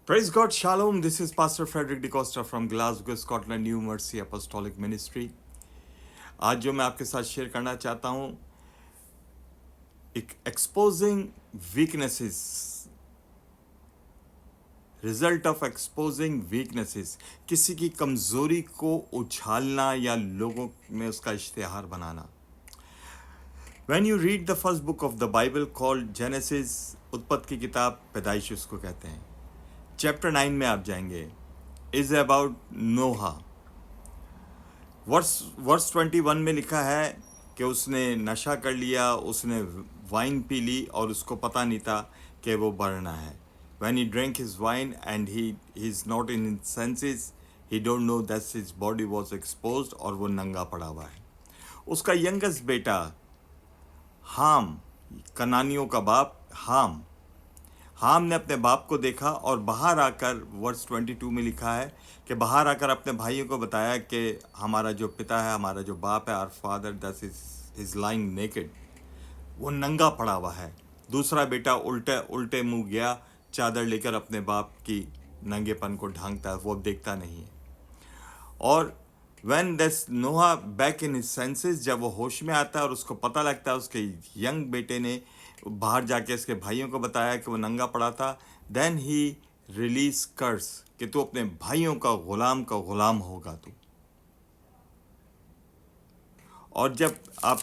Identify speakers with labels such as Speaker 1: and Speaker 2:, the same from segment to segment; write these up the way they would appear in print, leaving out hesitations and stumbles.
Speaker 1: Praise God, Shalom. This is Pastor Frederick DeCosta from Glasgow, Scotland, New Mercy Apostolic Ministry. आज जो मैं आपके साथ शेयर करना चाहता हूँ एक exposing weaknesses, result of exposing weaknesses, किसी की कमजोरी को उछालना या लोगों में उसका इश्तिहार बनाना. When you read the first book of the Bible called Genesis, उत्पत्ति की किताब पैदाइश उसको कहते हैं, चैप्टर 9 में आप जाएंगे, इज अबाउट नोहा. वर्स 21 में लिखा है कि उसने नशा कर लिया, उसने वाइन पी ली और उसको पता नहीं था कि वो मरना है. When he drank his wine and he is not in his senses, he don't know that his body was exposed और वो नंगा पड़ा हुआ है. उसका यंगेस्ट बेटा हाम, कनानियों का बाप हाम ने अपने बाप को देखा और बाहर आकर, वर्स 22 में लिखा है कि बाहर आकर अपने भाइयों को बताया कि हमारा जो पिता है, हमारा जो बाप है, our father that is lying naked, वो नंगा पड़ा हुआ है. दूसरा बेटा उल्टे मुंह गया, चादर लेकर अपने बाप की नंगेपन को ढांकता है, वो देखता नहीं है. और when this Noah back in his senses, जब वो होश में आता है और उसको पता लगता है उसके यंग बेटे ने बाहर जाके उसके भाइयों को बताया कि वो नंगा पड़ा था, देन ही रिलीज कर्स कि तू अपने भाइयों का गुलाम होगा तू. और जब आप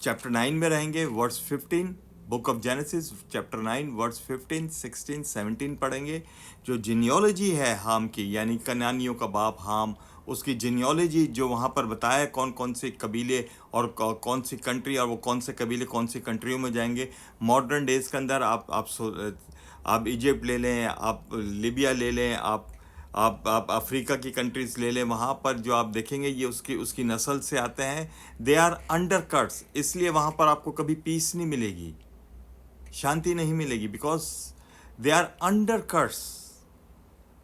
Speaker 1: चैप्टर 9 में रहेंगे, verse 15, book of Genesis chapter 9 verse 15, 16, 17 पढ़ेंगे, जो जीनियोलॉजी है हाम की, यानी कनानियों का बाप हाम, उसकी जीनियोलॉजी जो वहाँ पर बताया कौन कौन से कबीले और कौन सी कंट्री, और वो कौन से कबीले कौन सी कंट्रियों में जाएंगे. मॉडर्न डेज के अंदर आप इजिप्ट ले लें, आप लीबिया ले लें, आप अफ्रीका की कंट्रीज़ ले लें, वहाँ पर जो आप देखेंगे ये उसकी नस्ल से आते हैं. दे आर अंडर कट्स, इसलिए वहाँ पर आपको कभी पीस नहीं मिलेगी, शांति नहीं मिलेगी, because they are under curse.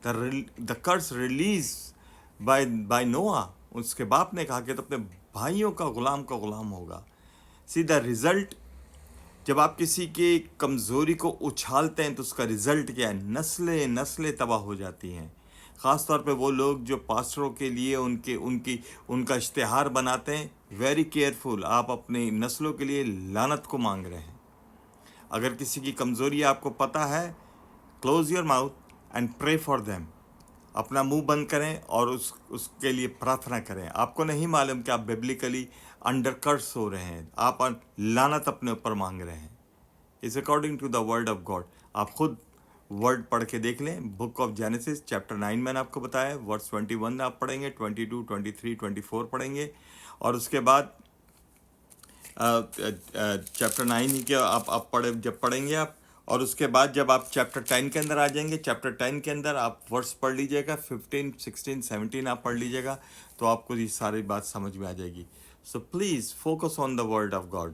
Speaker 1: The curse release by Noah. उसके बाप ने कहा कि तो अपने भाइयों का गुलाम होगा. सी द रिजल्ट, जब आप किसी की कमज़ोरी को उछालते हैं तो उसका रिजल्ट क्या है? नस्लें तबाह हो जाती हैं. ख़ास तौर पे वो लोग जो पास्टरों के लिए उनका इश्तिहार बनाते हैं. वेरी केयरफुल, आप अपनी नस्लों के लिए लानत को मांग रहे हैं. अगर किसी की कमज़ोरी आपको पता है, close your mouth and pray for them. अपना मुंह बंद करें और उसके लिए प्रार्थना करें. आपको नहीं मालूम कि आप बिब्लिकली अंडर कर्स हो रहे हैं, आप लानत अपने ऊपर मांग रहे हैं. Is according to the word of God. आप खुद वर्ड पढ़ के देख लें. बुक ऑफ जेनेसिस चैप्टर 9 मैंने आपको बताया, वर्स 21 आप पढ़ेंगे, 22, 23, 24 पढ़ेंगे, और उसके बाद चैप्टर 9 ही के आप पढ़ेंगे आप. और उसके बाद जब आप चैप्टर 10 के अंदर आ जाएंगे, चैप्टर 10 के अंदर आप वर्स पढ़ लीजिएगा, 15, 16, 17 आप पढ़ लीजिएगा, तो आपको ये सारी बात समझ में आ जाएगी. So please focus on the word of God.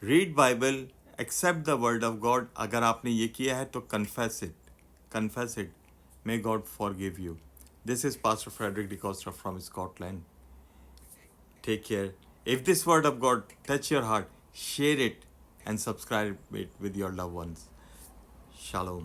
Speaker 1: Read Bible, accept the word of God. अगर आपने ये किया है तो confess it. May God forgive you. This is pastor Frederick D'Costa from Scotland. Take care. If this word of God touch your heart, share it and subscribe it with your loved ones. Shalom.